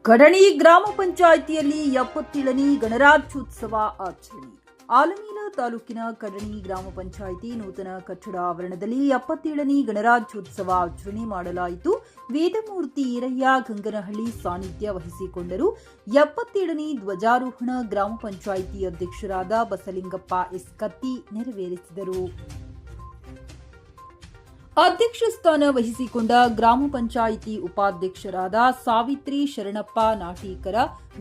ಕಡಣಿ ಗ್ರಾಮ ಪಂಚಾಯಿತಿಯಲ್ಲಿ 77ನೇ ಗಣರಾಜ್ಯೋತ್ಸವ ಆಚರಣೆ. ಆಲಮೇಲ ತಾಲೂಕಿನ ಕಡಣಿ ಗ್ರಾಮ ಪಂಚಾಯಿತಿ ನೂತನ ಕಟ್ಟಡ ಆವರಣದಲ್ಲಿ 77ನೇ ಗಣರಾಜ್ಯೋತ್ಸವ ಆಚರಣೆ ಮಾಡಲಾಯಿತು. ವೇದಮೂರ್ತಿ ಈರಯ್ಯ ಗಂಗನಹಳ್ಳಿ ಸಾನ್ನಿಧ್ಯ ವಹಿಸಿಕೊಂಡರು. 77ನೇ ಧ್ವಜಾರೋಹಣ ಗ್ರಾಮ ಪಂಚಾಯಿತಿ ಅಧ್ಯಕ್ಷರಾದ ಬಸಲಿಂಗಪ್ಪ ಎಸ್ ಕತ್ತಿ ನೆರವೇರಿಸಿದರು. ಅಧ್ಯಕ್ಷ ಸ್ಥಾನ ವಹಿಸಿಕೊಂಡ ಗ್ರಾಮ ಪಂಚಾಯಿತಿ ಉಪಾಧ್ಯಕ್ಷರಾದ ಸಾವಿತ್ರಿ ಶರಣಪ್ಪ ನಾಟೀಕರ,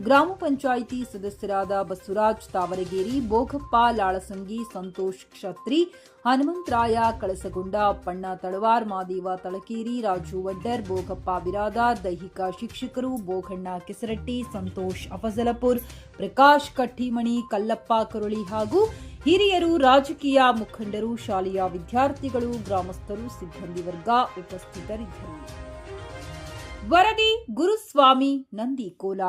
ಗ್ರಾಮ ಪಂಚಾಯಿತಿ ಸದಸ್ಯರಾದ ಬಸವರಾಜ್ ತಾವರಗೇರಿ, ಭೋಗಪ್ಪ ಲಾಳಸಂಗಿ, ಸಂತೋಷ್ ಕ್ಷತ್ರಿ, ಹನುಮಂತರಾಯ ಕಳಸಗೊಂಡ, ಅಪ್ಪಣ್ಣ ತಳವಾರ್, ಮಾದೇವ ತಳಕೇರಿ, ರಾಜು ವಡ್ಡರ್, ಭೋಗಪ್ಪ ಬಿರಾದಾರ್, ದೈಹಿಕ ಶಿಕ್ಷಕರು ಬೋಗಣ್ಣ ಕೆಸರಟ್ಟಿ, ಸಂತೋಷ್ ಅಫಜಲಪುರ್, ಪ್ರಕಾಶ್ ಕಟ್ಟಿಮಣಿ, ಕಲ್ಲಪ್ಪ ಕರುಳಿ ಹಾಗೂ ಹಿರಿಯರು, ರಾಜಕೀಯ ಮುಖಂಡರು, ಶಾಲೆಯ ವಿದ್ಯಾರ್ಥಿಗಳು, ಗ್ರಾಮಸ್ಥರು, ಸಿಬ್ಬಂದಿ ವರ್ಗ ಉಪಸ್ಥಿತರಿದ್ದರು. ವರದಿ ಗುರುಸ್ವಾಮಿ ನಂದಿಕೋಲ.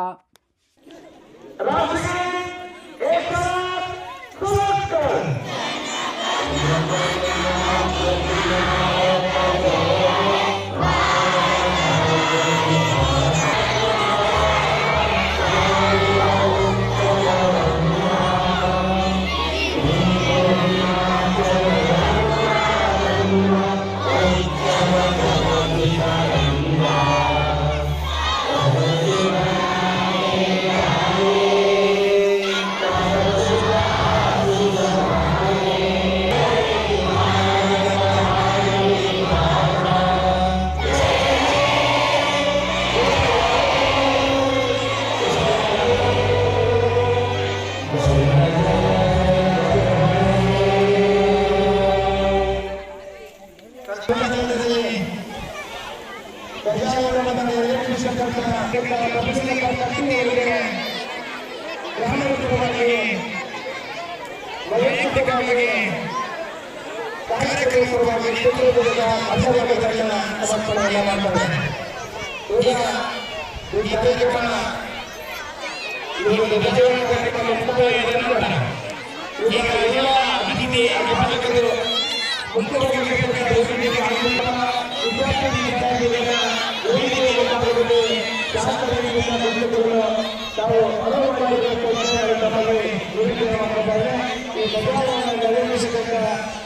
ವೈಯಕ್ತಿಕವಾಗಿ ಕಾರ್ಯಕ್ರಮವಾಗಿ ಚಿತ್ರದುರ್ಗದ ಮಧ್ಯಭಾಗದಲ್ಲಿ ಸಮರ್ಪಣೆಯನ್ನು ಮಾಡ್ತಾರೆ. ಈಗ ಈ ಕಾರ್ಯಕ್ರಮ ಧ್ವಜಾರೋಹಣ ಕಾರ್ಯಕ್ರಮ ಮುಕ್ತಾಯದ ನಂತರ ಈಗ ಎಲ್ಲ ಅತಿಥಿ ಅಭಿಮಾನಿಗಳು ಮುಖ್ಯವಾಗಿ ವಿದ್ಯಾರ್ಥಿಗಳ ವೇದಿಕೆಯಲ್ಲಿ ಪಾಲ್ಗೊಂಡು ತಾವು ಅನುವು ಮಾಡಬೇಕು ತಮಗೆ ವಿನಂತಿ ಮಾಡಿದ್ದಾರೆ. ಈ ಧ್ವಜಾರೋಹಣ ನಿರ್ವಹಿಸಿದಂತ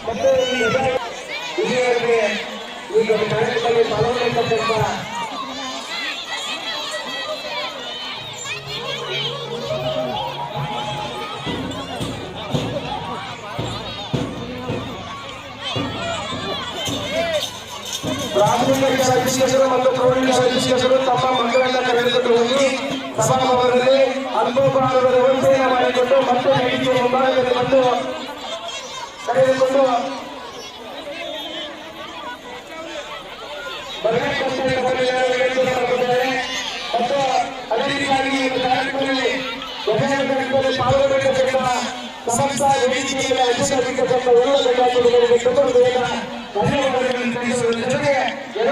ಮತ್ತು ಇಲ್ಲಿಯವರೆಗೆ ಈ ಕಾರ್ಯಕ್ರಮದಲ್ಲಿ ಪಾಲ್ಗೊಂಡಿರ್ತಕ್ಕಂಥ ಪ್ರಾಥಮಿಕ ಶಾಲಾ ಶಿಕ್ಷಕರು ಮತ್ತು ಪ್ರೌಢ ಶಾಲಾ ಶಿಕ್ಷಕರು ತಮ್ಮ ಮಕ್ಕಳನ್ನ ಕರೆದುಕೊಂಡು ಹೋಗಿ ಸಭಾಭವನದಲ್ಲಿ ಅಲ್ಪೋಪಹಾರದ ವ್ಯವಸ್ಥೆಯನ್ನು ಮಾಡಿಕೊಂಡು ಮತ್ತೆ ವೇದಿಕೆಯ ಮುಂಭಾಗದಲ್ಲಿ ಬಂದು ಕರೆದುಕೊಂಡು ಮತ್ತು ಅದೇ ರೀತಿಯಾಗಿ ಕಾರ್ಯಕ್ರಮದಲ್ಲಿ ಪಾಲ್ಗೊಳ್ಳಬೇಕಂತ ಸಮಸ್ತ ವೇದಿಕೆಯಲ್ಲಿ ಅಧ್ಯಕ್ಷರಾಗಿರ್ತಕ್ಕಂಥ ಎಲ್ಲ ಧನ್ಯವಾದಗಳನ್ನು ತಿಳಿಸುವ ಜೊತೆಗೆ ಎಲ್ಲ